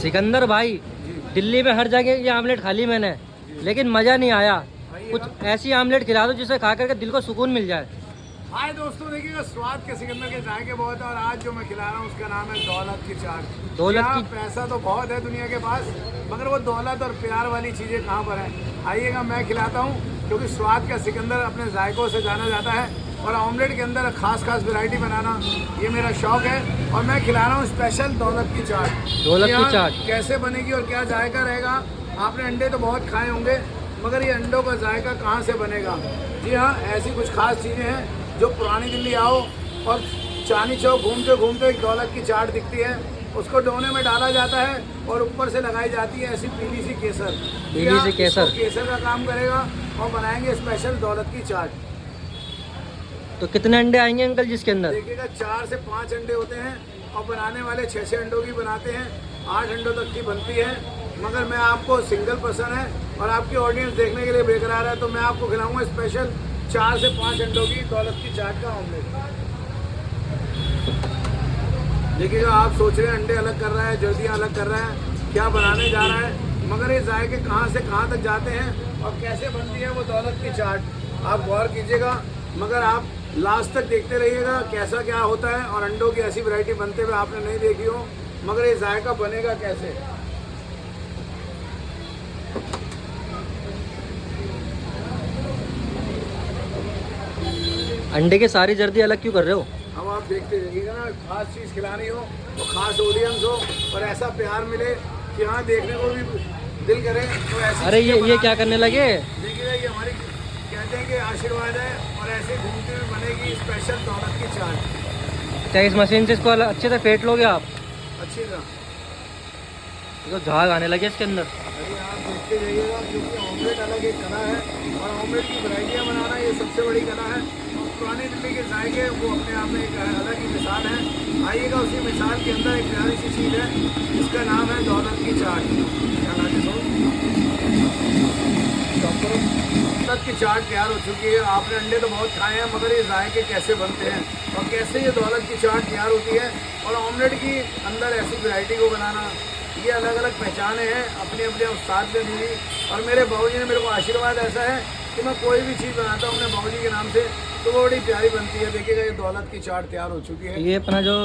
सिकंदर भाई, दिल्ली में हर जगह ये आमलेट खा ली मैंने, लेकिन मज़ा नहीं आया। कुछ ऐसी आमलेट खिला दो जिसे खा करके दिल को सुकून मिल जाए। हाय दोस्तों, देखिएगा स्वाद के सिकंदर के जायके बहुत है। और आज जो मैं खिला रहा हूँ उसका नाम है दौलत की चाट। दौलत की पैसा तो बहुत है दुनिया के पास, मगर वो दौलत और प्यार वाली चीज़ें कहाँ पर हैं। आइएगा, मैं खिलाता हूँ, क्योंकि स्वाद का सिकंदर अपने जायकों से जाना जाता है। और ऑमलेट के अंदर खास वैरायटी बनाना ये मेरा शौक है। और मैं खिला रहा हूँ स्पेशल दौलत की चाट। दौलत की चाट कैसे बनेगी और क्या जायका रहेगा। आपने अंडे तो बहुत खाए होंगे, मगर ये अंडों का जायका कहाँ से बनेगा। जी हाँ, ऐसी कुछ खास चीज़ें हैं जो पुरानी दिल्ली आओ और चांदनी चौक घूमते घूमते एक दौलत की चाट दिखती है, उसको डोने में डाला जाता है और ऊपर से लगाई जाती है ऐसी पीली सी केसर। पीली सी केसर केसर का काम करेगा और बनाएंगे स्पेशल दौलत की चाट। तो कितने अंडे आएंगे अंकल जिसके अंदर? देखिएगा 4 से 5 अंडे होते हैं और बनाने वाले 6 अंडों की बनाते हैं, 8 अंडों तक की बनती है। मगर मैं आपको सिंगल पसंद है और आपकी ऑडियंस देखने के लिए बेकरार है, तो मैं आपको खिलाऊंगा स्पेशल 4 से 5 अंडों की दौलत की चाट का ऑमलेट। देखिएगा, आप सोच रहे हैं अंडे अलग कर रहा है, जल्दियाँ अलग कर रहा है, क्या बनाने जा रहा है, मगर ये जायके कहाँ से कहाँ तक जाते हैं और कैसे बनती है वो दौलत की चाट। आप गौर कीजिएगा, मगर आप लास्ट तक देखते रहिएगा कैसा क्या होता है। और अंडों की ऐसी वैरायटी बनते हुए आपने नहीं देखी हो, मगर ये जायका बनेगा कैसे। अंडे की सारी जर्दी अलग क्यों कर रहे हो? अब आप देखते रहिएगा ना, खास चीज़ खिलानी हो तो खास ऑडियंस हो और ऐसा प्यार मिले कि हाँ देखने को भी दिल करे। तो ऐसी अरे ये क्या करने लगे? देखिएगा, ये हमारी कहते हैं कि आशीर्वाद है। और ऐसे घूमते हुए बनेगी स्पेशल दौलत की चाट। क्या इस मशीन से इसको अच्छे से फेंट लोगे आप? अच्छी तरह तो झाग आने लगे इसके अंदर। अरे आप देखते जाइएगा, क्योंकि ऑमलेट अलग एक कला है और ऑमलेट की वैरायटियाँ बनाना ये सबसे बड़ी कला है। और पुरानी दिल्ली के जायके वो अपने आप में एक अलग ही मिसाल है। आइएगा, उसी मिसाल के अंदर एक प्यारी सी चीज़ है जिसका नाम है दौलत की चाट। दौलत की चाट तैयार हो चुकी है। आपने अंडे तो बहुत खाए हैं, मगर ये जायके कैसे बनते हैं और कैसे ये दौलत की चाट तैयार होती है और ऑमलेट की अंदर ऐसी वैरायटी को बनाना, ये अलग अलग पहचाने हैं अपने अपने उस्ताद ने दी। और मेरे बाबूजी ने मेरे को आशीर्वाद ऐसा है कि मैं कोई भी चीज़ बनाता हूँ अपने बाबूजी के नाम से, तो वो बड़ी प्यारी बनती है। देखिएगा, ये दौलत की चाट तैयार हो चुकी है। ये अपना जो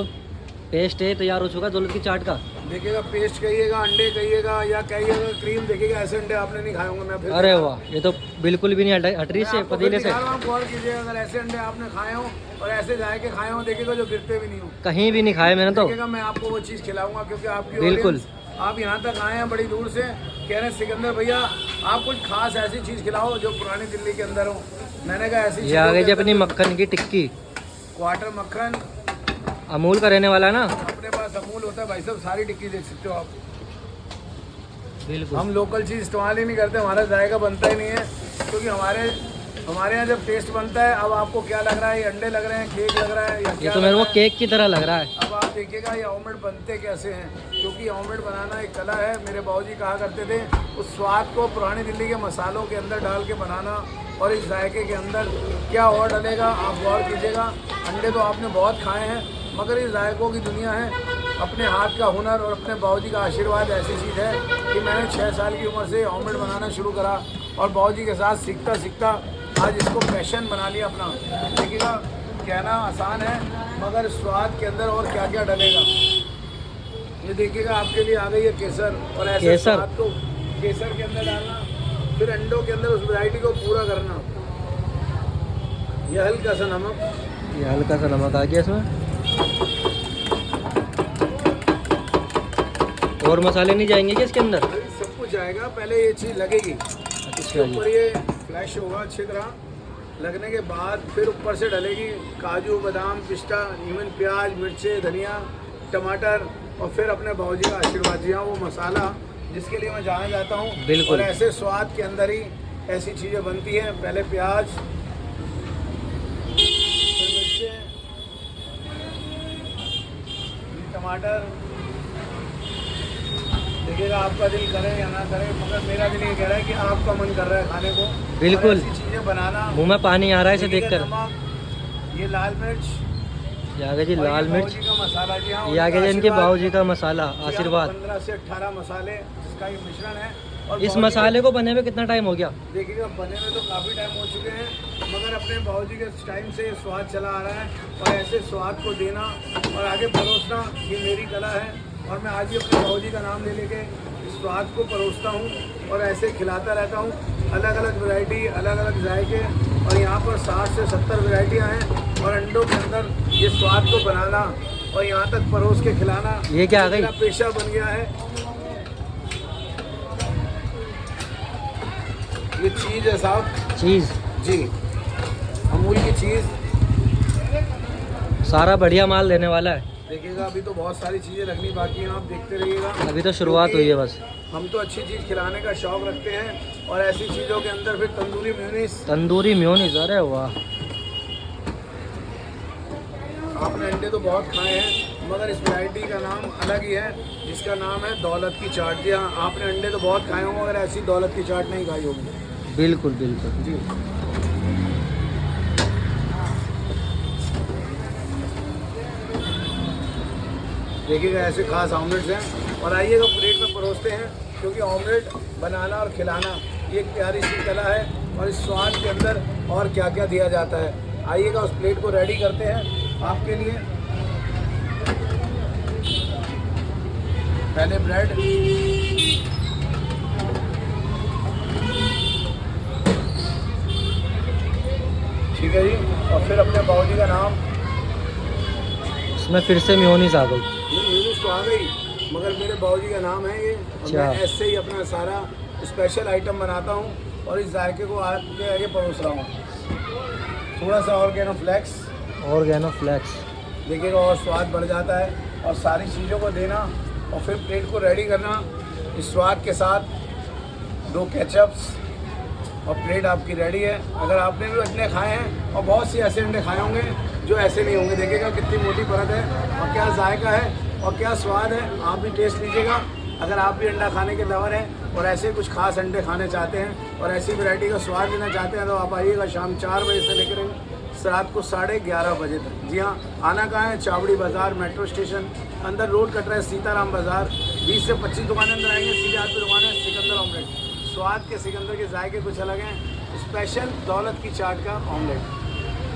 पेस्ट है तैयार हो चुका है दौलत की चाट का। देखिएगा, पेस्ट कहिएगा, अंडे कहिएगा या कहिएगा क्रीम। देखिएगा, ऐसे अंडे आपने नहीं खाए होंगे। मैं फिर अरे वाह, ये तो बिल्कुल भी नहीं हट रही से पतीले से। आप गौर कीजिएगा, अगर ऐसे अंडे आपने खाए हो और ऐसे जायके खाए हो, देखिएगा जो गिरते भी नहीं हो। कहीं भी नहीं खाए मैंने तो। देखिएगा, मैं आपको वो चीज़ खिलाऊंगा, क्योंकि आपकी बिल्कुल। आप यहाँ तक आए हैं बड़ी दूर से, कह रहे हैं सिकंदर भैया आप कुछ खास ऐसी चीज़ खिलाओ जो पुरानी दिल्ली के अंदर हो। मैंने कहा ऐसी ये आ गई जी अपनी मक्खन की टिक्की। क्वार्टर मक्खन अमूल का रहने वाला है ना? अपने पास अमूल होता है भाई साहब, सारी टिक्की देख सकते हो आप। बिल्कुल। हम लोकल चीज़ इस्तेमाल ही नहीं करते, हमारा जायका बनता ही नहीं है। क्योंकि हमारे यहाँ जब टेस्ट बनता है, अब आपको क्या लग रहा है, ये अंडे लग रहे हैं, केक लग रहा है या ये क्या तो मेरे को केक की तरह लग रहा है। अब आप देखिएगा ये ऑमलेट बनते कैसे हैं, क्योंकि ऑमलेट बनाना एक कला है। मेरे बाबूजी कहा करते थे उस स्वाद को पुरानी दिल्ली के मसालों के अंदर डाल के बनाना और इस जायके के अंदर क्या और डलेगा, आप गौर कीजिएगा। अंडे तो आपने बहुत खाए हैं, मगर इस जायकों की दुनिया है। अपने हाथ का हुनर और अपने बाबूजी का आशीर्वाद ऐसी चीज़ है कि मैंने 6 साल की उम्र से ऑमलेट बनाना शुरू करा और बाबूजी के साथ सीखता सीखता आज इसको पैशन बना लिया अपना। देखिएगा, कहना आसान है, मगर स्वाद के अंदर और क्या क्या डलेगा। ये देखिएगा, आपके लिए आ गई है केसर। और ऐसे स्वाद को केसर के अंदर डालना, फिर अंडों के अंदर उस वैरायटी को पूरा करना। यह हल्का सा नमक, ये हल्का सा नमक आ गया इसमें। और मसाले नहीं जाएंगे क्या इसके अंदर? सब कुछ जाएगा, पहले ये चीज़ लगेगी। अच्छा, ऊपर ये फ्लैश होगा अच्छी तरह, लगने के बाद फिर ऊपर से डलेगी काजू बादाम पिस्ता, इवन प्याज मिर्चे धनिया टमाटर, और फिर अपने बाबूजी का आशीर्वाद। जी हाँ, वो मसाला जिसके लिए मैं जाना चाहता हूँ। बिल्कुल। और ऐसे स्वाद के अंदर ही ऐसी चीज़ें बनती हैं। पहले प्याज, फिर मिर्चे, टमाटर। देखिएगा, आपका दिल करे या ना करे, मगर मेरा दिल ये कह रहा है कि आपका मन कर रहा है खाने को। बिल्कुल। ऐसी चीज़ें बनाना, मुंह में पानी आ रहा है इसे देखकर। नमक, ये लाल मिर्च, ये आगे जी और ये लाल मिर्च, बाबूजी का मसाला जी। हाँ, ये आगे जी इनके बाबूजी का मसाला जी हाँ, आशीर्वाद। 15 से 18 मसाले जिसका ये मिश्रण है। और इस बाबूजी मसाले को बने हुए कितना टाइम हो गया? देखिएगा बने में तो काफ़ी टाइम हो चुके हैं, मगर अपने बाबूजी के टाइम से ये स्वाद चला आ रहा है। और ऐसे स्वाद को देना और आगे परोसना ये मेरी कला है। और मैं आज भी अपने बाबूजी का नाम ले लेके इस स्वाद को परोसता हूँ और ऐसे खिलाता रहता हूँ। अलग अलग वैरायटी, अलग अलग जायके, और यहाँ पर 60 से 70 वैरायटियाँ हैं। और अंडों के अंदर ये स्वाद को बनाना और यहाँ तक परोस के खिलाना, ये क्या आ गई? मेरा पेशा बन गया है। ये चीज़ है साहब, चीज़ जी, अमूल की चीज़। सारा बढ़िया माल देने वाला है। देखिएगा अभी तो बहुत सारी चीज़ें रखनी बाकी हैं, आप देखते रहिएगा। अभी तो शुरुआत हुई है बस। हम तो अच्छी चीज़ खिलाने का शौक रखते हैं और ऐसी चीज़ों के अंदर फिर तंदूरी मेयोनीज। तंदूरी मेयोनीज, अरे वाह। आपने अंडे तो बहुत खाए हैं, मगर इस वैरायटी का नाम अलग ही है, जिसका नाम है दौलत की चाट। जी हाँ, आपने अंडे तो बहुत खाए होंगे, मगर ऐसी दौलत की चाट नहीं खाई होगी। बिल्कुल बिल्कुल जी। देखिएगा ऐसे खास ऑमलेट्स हैं। और आइएगा प्लेट में परोसते हैं, क्योंकि ऑमलेट बनाना और खिलाना ये एक प्यारी सी कला है। और इस स्वाद के अंदर और क्या क्या दिया जाता है। आइएगा उस प्लेट को रेडी करते हैं आपके लिए। पहले ब्रेड, ठीक है जी, और फिर अपने बाबूजी का नाम। इसमें फिर से मेयोनीज आ गई। मेयोनीज तो आ गई, मगर मेरे बाबूजी का नाम है ये। और मैं ऐसे ही अपना सारा स्पेशल आइटम बनाता हूँ और इस जायके को आपके आगे परोस रहा हूँ। थोड़ा सा ऑर्गेनो फ्लेक्स, देखिएगा और स्वाद बढ़ जाता है। और सारी चीज़ों को देना और फिर प्लेट को रेडी करना इस स्वाद के साथ। 2 केचप्स और प्लेट आपकी रेडी है। अगर आपने भी अंडे खाए हैं, और बहुत सी ऐसे अंडे खाए होंगे जो ऐसे नहीं होंगे। देखिएगा कितनी मोटी परत है और क्या जायका है और क्या स्वाद है। आप भी टेस्ट लीजिएगा। अगर आप भी अंडा खाने के लवर हैं और ऐसे कुछ खास अंडे खाने चाहते हैं और ऐसी वैरायटी का स्वाद लेना चाहते हैं, तो आप आइएगा शाम 4 बजे से लेकर रात को 11:30 बजे तक। जी हाँ, आना कहाँ है? चावड़ी बाज़ार, मेट्रो स्टेशन अंदर रोड कट रहा है, सीताराम बाज़ार। 20 से 25 दुकानें अंदर आएंगे। सीधे हाथ पे दुकान है सिकंदर ऑमलेट। स्वाद के सिकंदर के जायके कुछ अलग हैं। स्पेशल दौलत की चाट का ऑमलेट।